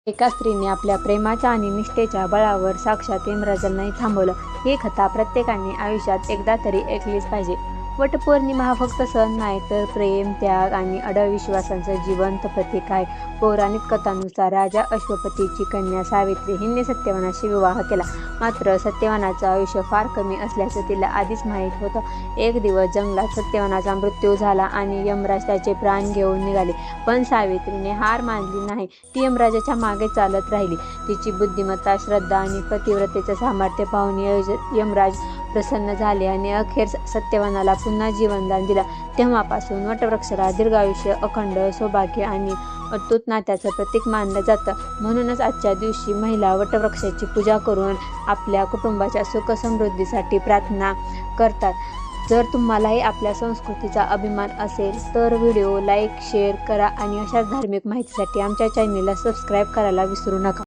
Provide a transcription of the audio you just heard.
एका स्त्रीने आपल्या प्रेमाच्या आणि निष्ठेच्या बळावर साक्षात यमराजांनाही थांबवलं. ही कथा प्रत्येकाने आयुष्यात एकदा तरी ऐकलीच पाहिजे. वटपौर्णिमा हा फक्त सण नाही, तर प्रेम, त्याग आणि अढळ विश्वासाचं जिवंत प्रतीक आहे. पौराणिक कथांनुसार राजा अश्वपतीची कन्या सावित्री हिने सत्यवानाशी विवाह केला. मात्र सत्यवानाचं आयुष्य फार कमी असल्याचं तिला आधीच माहीत होतं. एक दिवस जंगलात सत्यवानाचा मृत्यू झाला आणि यमराज त्याचे प्राण घेऊन निघाले. पण सावित्रीने हार मानली नाही. ती यमराजाच्या मागे चालत राहिली. तिची बुद्धिमत्ता, श्रद्धा आणि पतिव्रतेचं सामर्थ्य पाहून यमराज प्रसन्न झाले आणि अखेर सत्यवानाला पुन्हा जीवनदान दिलं. तेव्हापासून वटवृक्षाला दीर्घायुष्य, अखंड सौभाग्य आणि अतूट नात्याचं प्रतीक मानलं जातं. म्हणूनच आजच्या दिवशी महिला वटवृक्षाची पूजा करून आपल्या कुटुंबाच्या सुख समृद्धीसाठी प्रार्थना करतात. जर तुम्हालाही आपल्या संस्कृतीचा अभिमान असेल तर व्हिडिओ लाईक, शेअर करा आणि अशाच धार्मिक माहितीसाठी आमच्या चॅनेलला सबस्क्राईब करायला विसरू नका.